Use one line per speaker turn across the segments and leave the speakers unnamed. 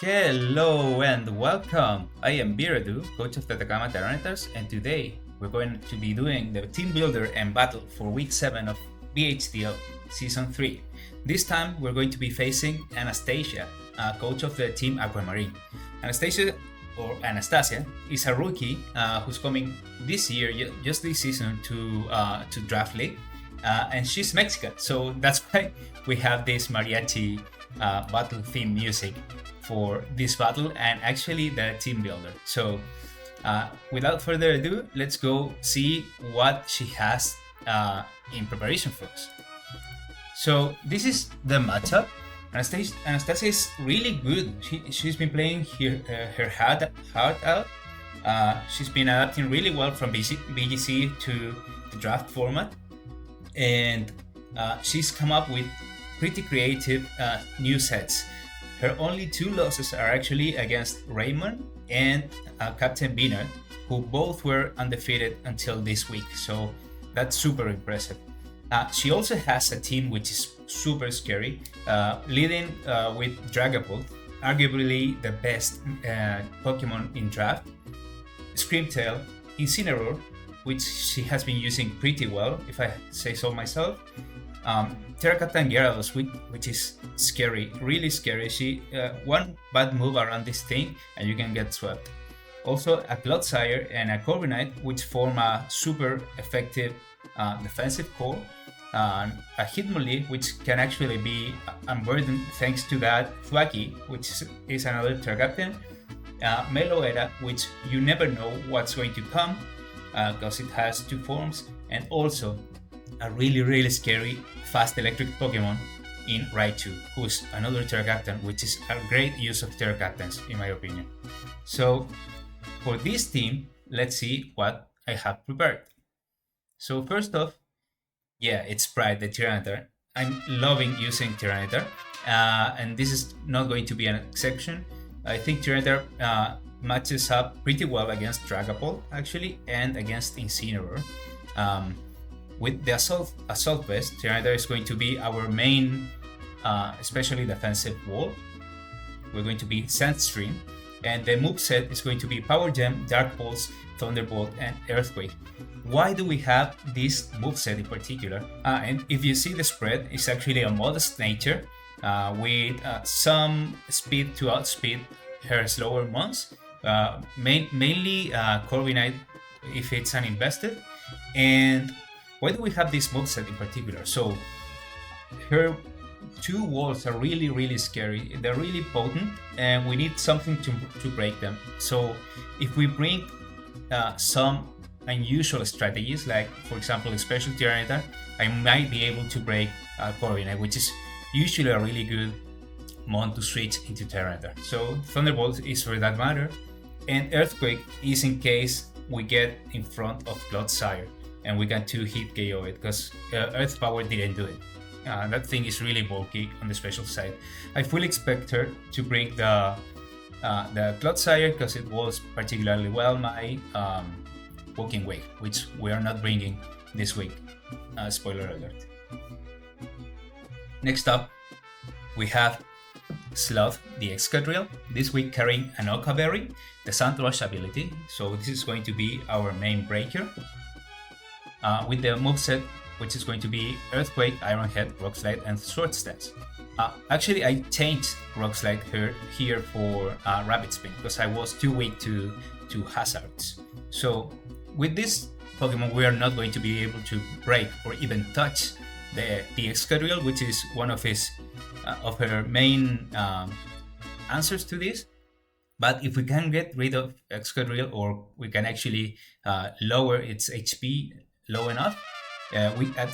Hello and welcome. I am Biradu, coach of the Tyranitars, and today we're going to be doing the team builder and battle for week 7 of BHDL season 3. This time we're going to be facing Anastasia, coach of the Team Aquamarine. Anastasia is a rookie who's coming this year, just this season, to draft league, and she's Mexican, so that's why we have this mariachi battle theme music for this battle and actually the team builder. So without further ado, let's go see what she has in preparation for us. So this is the matchup. Anastasia is really good. She's been playing her heart out. She's been adapting really well from BGC to the draft format, and she's come up with pretty creative new sets. Her only 2 losses are actually against Raymond and Captain Beanert, who both were undefeated until this week, so that's super impressive. She also has a team which is super scary, leading with Dragapult, arguably the best Pokemon in draft, Screamtail, Incineroar, which she has been using pretty well, if I say so myself, Terracotta and Gyarados, which is scary, really scary. She one bad move around this thing and you can get swept. Also a Clodsire and a Corviknight, which form a super effective defensive core. A Hitmonlee, which can actually be unburdened thanks to that Thwackey, which is another Terracaptain. Meloetta, which you never know what's going to come because it has 2 forms, and also a really scary fast electric Pokemon in Raichu, who's another Terracaptain, which is a great use of Terracaptains in my opinion. So for this team, let's see what I have prepared. So first off, it's Pride, the Tyranitar. I'm loving using Tyranitar, and this is not going to be an exception. I think Tyranitar matches up pretty well against Dragapult actually, and against Incineroar. With the Assault Vest, Tyranitar is going to be our main, especially defensive wall. We're going to be Sandstream, and the moveset is going to be Power Gem, Dark Pulse, Thunderbolt, and Earthquake. Why do we have this moveset in particular? And if you see the spread, it's actually a modest nature with some speed to outspeed her slower mons, mainly Corviknight if it's uninvested. And why do we have this moveset in particular? So her 2 walls are really scary. They're really potent, and we need something to break them. So if we bring some unusual strategies, like for example a special Tyranitar, I might be able to break Corviknight, which is usually a really good mon to switch into Tyranitar. So Thunderbolt is for that matter, and Earthquake is in case we get in front of Clodsire and we can 2-hit KO it, because Earth Power didn't do it. That thing is really bulky on the special side. I fully expect her to bring the Clodsire, because it was particularly well my Walking Wake, which we are not bringing this week. Spoiler alert. Next up, we have Sloth, the Excadrill, this week carrying an Okaberry, the Sandrush ability, so this is going to be our main breaker. With the moveset, which is going to be Earthquake, Iron Head, Rock Slide, and Sword Stance. Actually, I changed Rock Slide here for Rapid Spin because I was too weak to Hazards. So with this Pokemon, we are not going to be able to break or even touch the Excadrill, which is one of her main answers to this. But if we can get rid of Excadrill, or we can actually lower its HP low enough, we at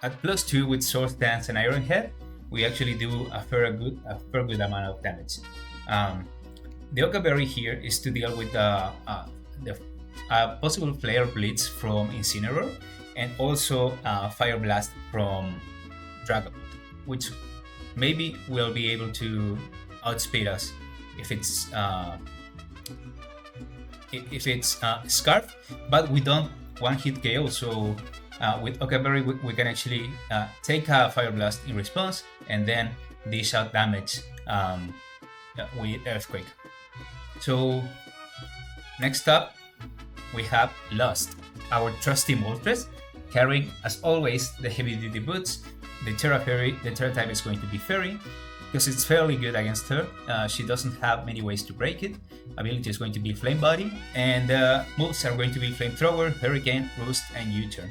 +2 with Sword Stance and Iron Head, we actually do a fair good amount of damage. The Okaberry here is to deal with the possible Flare Blitz from Incineroar, and also Fire Blast from Dragapult, which maybe will be able to outspeed us if it's Scarf, but we don't 1-hit KO. So with Okaberry, we can actually take a Fire Blast in response and then dish out damage with Earthquake. So next up, we have Lost, our trusty Moltres, carrying, as always, the heavy-duty boots. The Terra type is going to be Fairy, because it's fairly good against her. She doesn't have many ways to break it. Ability is going to be Flame Body, and moves are going to be Flamethrower, Hurricane, Roost, and U-Turn.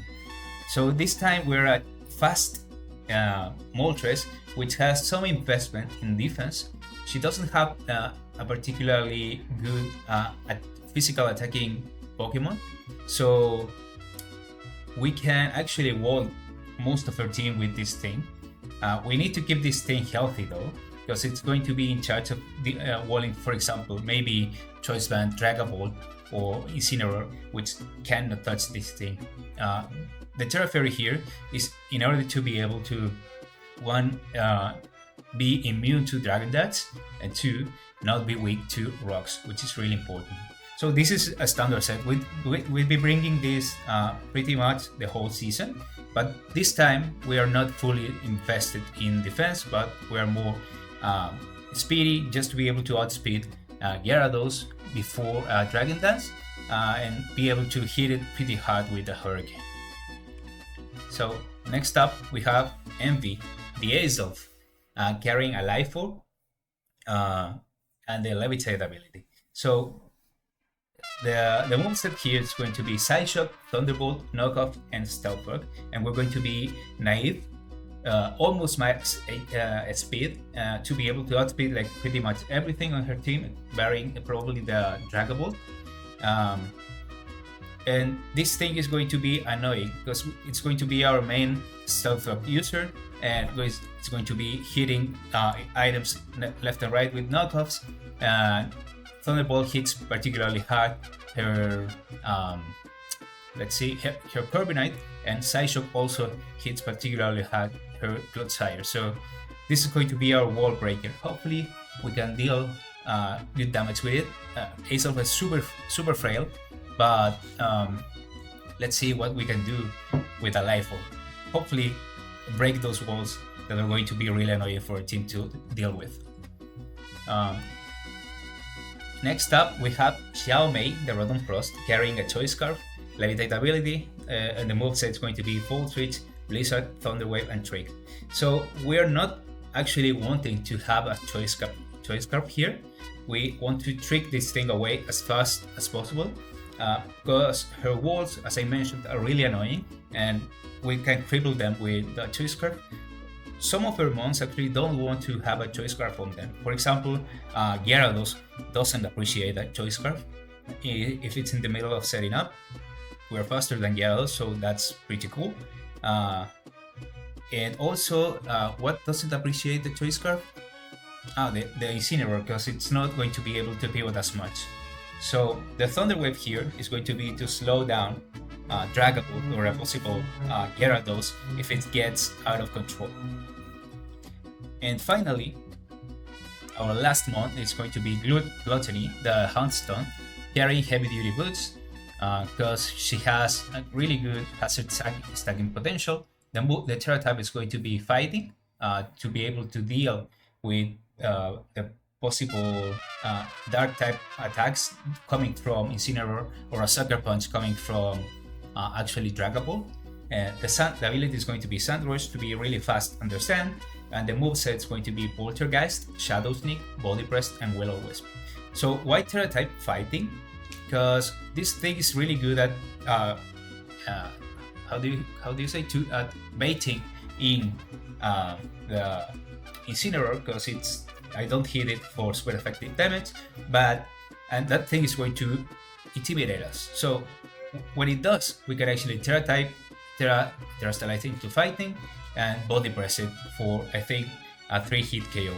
So this time we're at fast Moltres, which has some investment in defense. She doesn't have a particularly good physical attacking Pokemon, so we can actually wall most of her team with this thing. We need to keep this thing healthy though, because it's going to be in charge of the walling, for example, maybe Choice Band, Dragapult, or Incineroar, which cannot touch this thing. The Terra Fairy here is in order to be able to, one, be immune to Dragon Darts, and two, not be weak to rocks, which is really important. So this is a standard set. We'll be bringing this pretty much the whole season, but this time we are not fully invested in defense, but we are more speedy, just to be able to outspeed Gyarados before Dragon Dance, and be able to hit it pretty hard with the Hurricane. So next up we have Envy, the Azelf, carrying a Life Orb and the Levitate ability. So the moveset here is going to be Psyshock, Thunderbolt, Knockoff, and Stealth Rock, and we're going to be naive, almost max speed, to be able to outspeed like pretty much everything on her team, barring probably the Dragapult. And this thing is going to be annoying because it's going to be our main Stealth Rock user, and it's going to be hitting items left and right with knockoffs. Thunderbolt hits particularly hard her, her Carbonite, and Psyshock also hits particularly hard her Clodsire. So this is going to be our wall breaker. Hopefully we can deal good damage with it. Azelf is super frail, but let's see what we can do with a Life Orb. Hopefully break those walls that are going to be really annoying for a team to deal with. Next up, we have Xiaomei, the Rotom Frost, carrying a Choice Scarf, Levitate ability, and the moveset is going to be Full Switch, Blizzard, Thunder Wave, and Trick. So we're not actually wanting to have a Choice Scarf here. We want to trick this thing away as fast as possible, because her walls, as I mentioned, are really annoying, and we can cripple them with the Choice Scarf. Some of her mons actually don't want to have a Choice Scarf on them. For example, Gyarados doesn't appreciate that Choice Scarf. If it's in the middle of setting up, we're faster than Gyarados, so that's pretty cool. And also, what doesn't appreciate the Choice Scarf? The Incineroar, because it's not going to be able to pivot as much. So the Thunder Wave here is going to be to slow down Dragapult or a possible Gyarados if it gets out of control. And finally, our last mon is going to be Gluttony, the Houndstone, carrying heavy duty boots, because she has a really good hazard stacking potential. The Terra type is going to be Fighting, to be able to deal with the possible Dark type attacks coming from Incineroar, or a Sucker Punch coming from actually Dragapult. The ability is going to be Sand Rush, to be really fast, understand, and the moveset is going to be Poltergeist, Shadow Sneak, Body Press, and Will-O-Wisp. So why Terra type Fighting? Because this thing is really good at how do you say, at baiting in the Incineroar, because I don't hit it for super effective damage, and that thing is going to intimidate us. So when it does, we can actually Terra Stellite into Fighting and Body Press it for, I think, a 3-hit KO.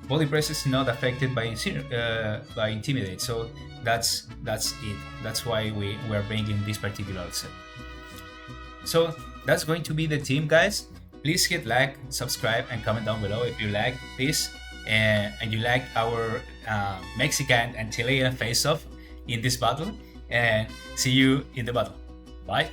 Body Press is not affected by Intimidate, so that's it. That's why we're bringing this particular set. So that's going to be the team, guys. Please hit like, subscribe, and comment down below if you like this and you like our Mexican and Chilean face-off in this battle. And see you in the battle. Bye.